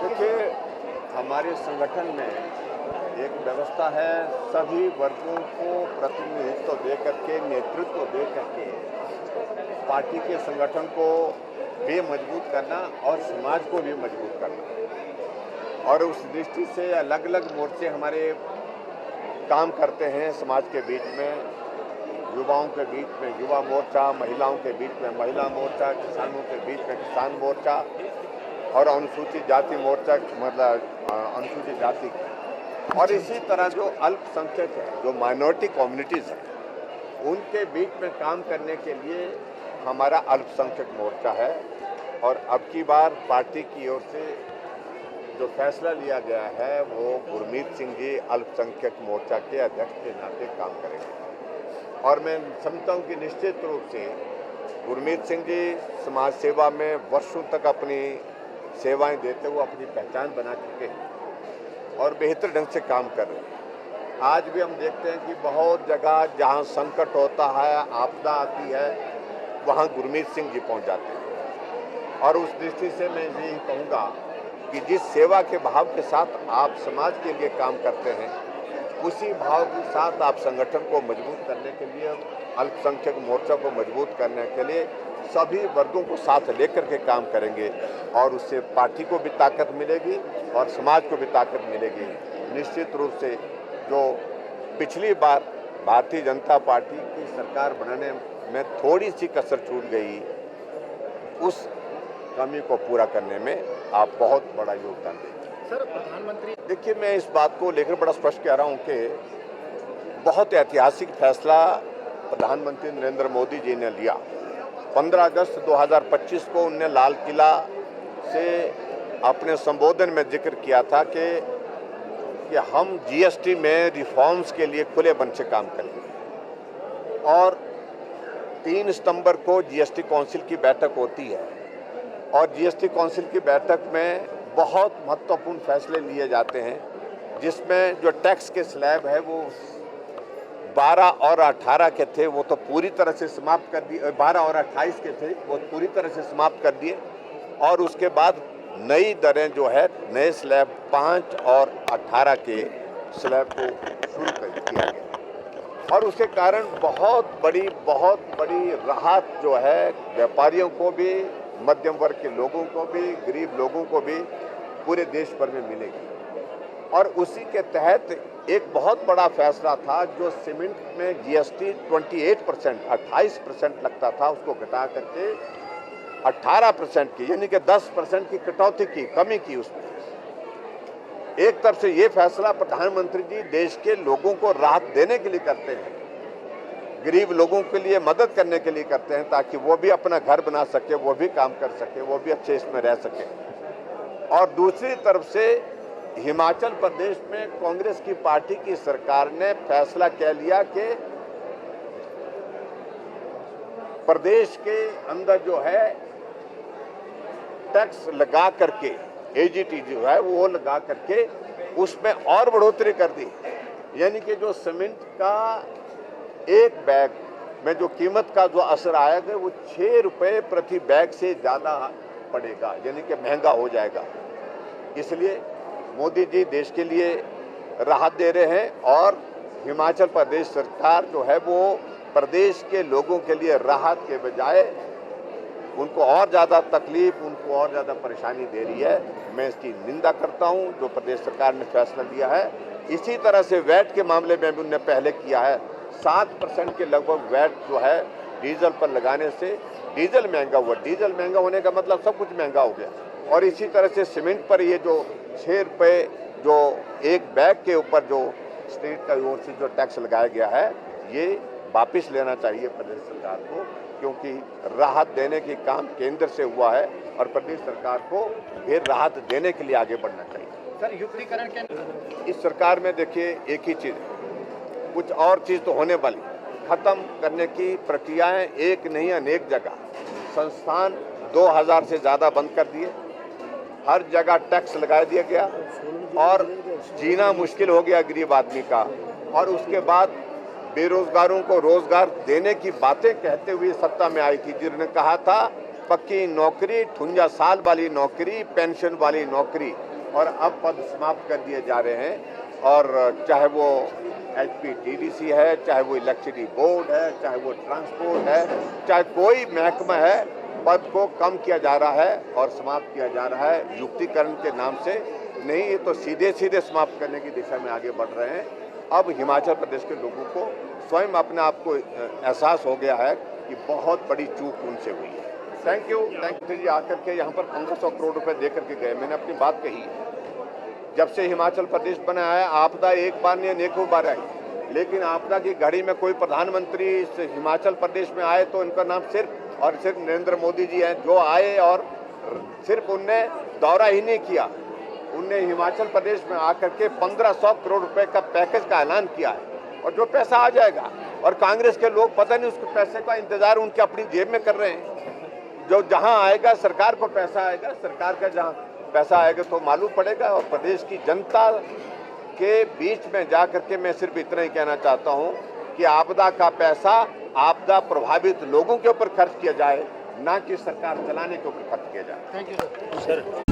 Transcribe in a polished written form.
देखिए, हमारे संगठन में एक व्यवस्था है, सभी वर्गों को प्रतिनिधित्व दे करके, नेतृत्व दे करके पार्टी के संगठन को भी मजबूत करना और समाज को भी मजबूत करना। और उस दृष्टि से अलग अलग मोर्चे हमारे काम करते हैं समाज के बीच में, युवाओं के बीच में युवा मोर्चा, महिलाओं के बीच में महिला मोर्चा, किसानों के बीच में किसान मोर्चा और अनुसूचित जाति मोर्चा, मतलब अनुसूचित जाति। और इसी तरह जो अल्पसंख्यक है, जो माइनॉरिटी कम्युनिटीज़ हैं, उनके बीच में काम करने के लिए हमारा अल्पसंख्यक मोर्चा है। और अब की बार पार्टी की ओर से जो फैसला लिया गया है वो गुरमीत सिंह जी अल्पसंख्यक मोर्चा के अध्यक्ष के नाते काम करेंगे। और मैं समझता हूँ कि निश्चित रूप से गुरमीत सिंह जी समाज सेवा में वर्षों तक अपनी सेवाएं देते हुए अपनी पहचान बना चुके हैं और बेहतर ढंग से काम कर रहे हैं। आज भी हम देखते हैं कि बहुत जगह जहां संकट होता है, आपदा आती है, वहां गुरमीत सिंह जी पहुंच जाते हैं। और उस दृष्टि से मैं यही कहूँगा कि जिस सेवा के भाव के साथ आप समाज के लिए काम करते हैं, उसी भाव के साथ आप संगठन को मजबूत करने के लिए, अल्पसंख्यक मोर्चा को मजबूत करने के लिए सभी वर्गों को साथ लेकर के काम करेंगे और उससे पार्टी को भी ताकत मिलेगी और समाज को भी ताकत मिलेगी। निश्चित रूप से जो पिछली बार भारतीय जनता पार्टी की सरकार बनाने में थोड़ी सी कसर छूट गई, उस कमी को पूरा करने में आप बहुत बड़ा योगदान देंगे। सर, प्रधानमंत्री देखिए, मैं इस बात को लेकर बड़ा स्पष्ट कह रहा हूँ कि बहुत ऐतिहासिक फैसला प्रधानमंत्री नरेंद्र मोदी जी ने लिया। 15 अगस्त 2025 को उनने लाल किला से अपने संबोधन में जिक्र किया था कि हम जीएसटी में रिफॉर्म्स के लिए खुले मन से काम करेंगे। और 3 सितंबर को जीएसटी काउंसिल की बैठक होती है और जीएसटी काउंसिल की बैठक में बहुत महत्वपूर्ण फैसले लिए जाते हैं, जिसमें जो टैक्स के स्लैब है वो 12 और 18 के थे, वो तो पूरी तरह से समाप्त कर दिए। 12 और 28 के थे, वो पूरी तरह से समाप्त कर दिए। और उसके बाद नई दरें जो है, नए स्लैब 5 और 18 के स्लैब को शुरू कर दिया गया। और उसके कारण बहुत बड़ी राहत जो है व्यापारियों को भी, मध्यम वर्ग के लोगों को भी, गरीब लोगों को भी पूरे देश भर में मिलेगी। और उसी के तहत एक बहुत बड़ा फैसला था, जो सीमेंट में जीएसटी 28% लगता था, उसको घटा करके 18% की, यानी कि 10% की कटौती की, कमी की उसमें। एक तरफ से ये फैसला प्रधानमंत्री जी देश के लोगों को राहत देने के लिए करते हैं, गरीब लोगों के लिए मदद करने के लिए करते हैं, ताकि वो भी अपना घर बना सके, वो भी काम कर सके, वो भी अच्छे इसमें रह सके। और दूसरी तरफ से हिमाचल प्रदेश में कांग्रेस की पार्टी की सरकार ने फैसला कह लिया कि प्रदेश के अंदर जो है टैक्स लगा करके, एजीटी जो है वो लगा करके उसमें और बढ़ोतरी कर दी। यानी कि जो सीमेंट का एक बैग में जो कीमत का जो असर आएगा वो 6 रुपये प्रति बैग से ज़्यादा पड़ेगा, यानी कि महंगा हो जाएगा। इसलिए मोदी जी देश के लिए राहत दे रहे हैं और हिमाचल प्रदेश सरकार जो है वो प्रदेश के लोगों के लिए राहत के बजाय उनको और ज़्यादा तकलीफ, उनको और ज़्यादा परेशानी दे रही है। मैं इसकी निंदा करता हूं जो प्रदेश सरकार ने फैसला लिया है। इसी तरह से वैट के मामले में भी उन्होंने पहले किया है, 7% के लगभग वैट जो है डीजल पर लगाने से डीजल महंगा हुआ। डीजल महंगा होने का मतलब सब कुछ महंगा हो गया। और इसी तरह से सीमेंट पर ये जो 6 रुपये जो एक बैग के ऊपर जो स्टेट का ओर से जो टैक्स लगाया गया है, ये वापस लेना चाहिए प्रदेश सरकार को, क्योंकि राहत देने की काम केंद्र से हुआ है और प्रदेश सरकार को फिर राहत देने के लिए आगे बढ़ना चाहिए। सर, युक्तिकरण के इस सरकार में देखिए एक ही चीज़, कुछ और चीज़ तो होने वाली, खत्म करने की प्रक्रियाएं एक नहीं अनेक जगह। संस्थान 2000 से ज़्यादा बंद कर दिए, हर जगह टैक्स लगा दिया गया और जीना मुश्किल हो गया गरीब आदमी का। और उसके बाद बेरोजगारों को रोजगार देने की बातें कहते हुए सत्ता में आई थी, जिन्होंने कहा था पक्की नौकरी, 58 साल वाली नौकरी, पेंशन वाली नौकरी। और अब पद समाप्त कर दिए जा रहे हैं। और चाहे वो HPTDC है, चाहे वो इलेक्ट्रिसिटी बोर्ड है, चाहे वो ट्रांसपोर्ट है, चाहे कोई महकमा है, पद को कम किया जा रहा है और समाप्त किया जा रहा है युक्तिकरण के नाम से नहीं। ये तो सीधे सीधे समाप्त करने की दिशा में आगे बढ़ रहे हैं। अब हिमाचल प्रदेश के लोगों को स्वयं अपने आप को एहसास हो गया है कि बहुत बड़ी चूक उनसे हुई है। थैंक यू जी। आकर के यहाँ पर 1500 करोड़ रुपए दे करके गए। मैंने अपनी बात कही है, जब से हिमाचल प्रदेश बना है आपदा एक बार नहीं अनेकों बार आई, लेकिन आपदा की घड़ी में कोई प्रधानमंत्री इस हिमाचल प्रदेश में आए तो इनका नाम सिर्फ और सिर्फ नरेंद्र मोदी जी हैं, जो आए और सिर्फ उनने दौरा ही नहीं किया, उनने हिमाचल प्रदेश में आकर के 1500 करोड़ रुपए का पैकेज का ऐलान किया है। और जो पैसा आ जाएगा, और कांग्रेस के लोग पता नहीं उस पैसे का इंतजार उनके अपनी जेब में कर रहे हैं। जो जहां आएगा सरकार को पैसा आएगा, सरकार का जहां पैसा आएगा तो मालूम पड़ेगा। और प्रदेश की जनता के बीच में जाकर के मैं सिर्फ इतना ही कहना चाहता हूं कि आपदा का पैसा आपदा प्रभावित लोगों के ऊपर खर्च किया जाए, ना कि सरकार चलाने के ऊपर खर्च किया जाए। Thank you sir.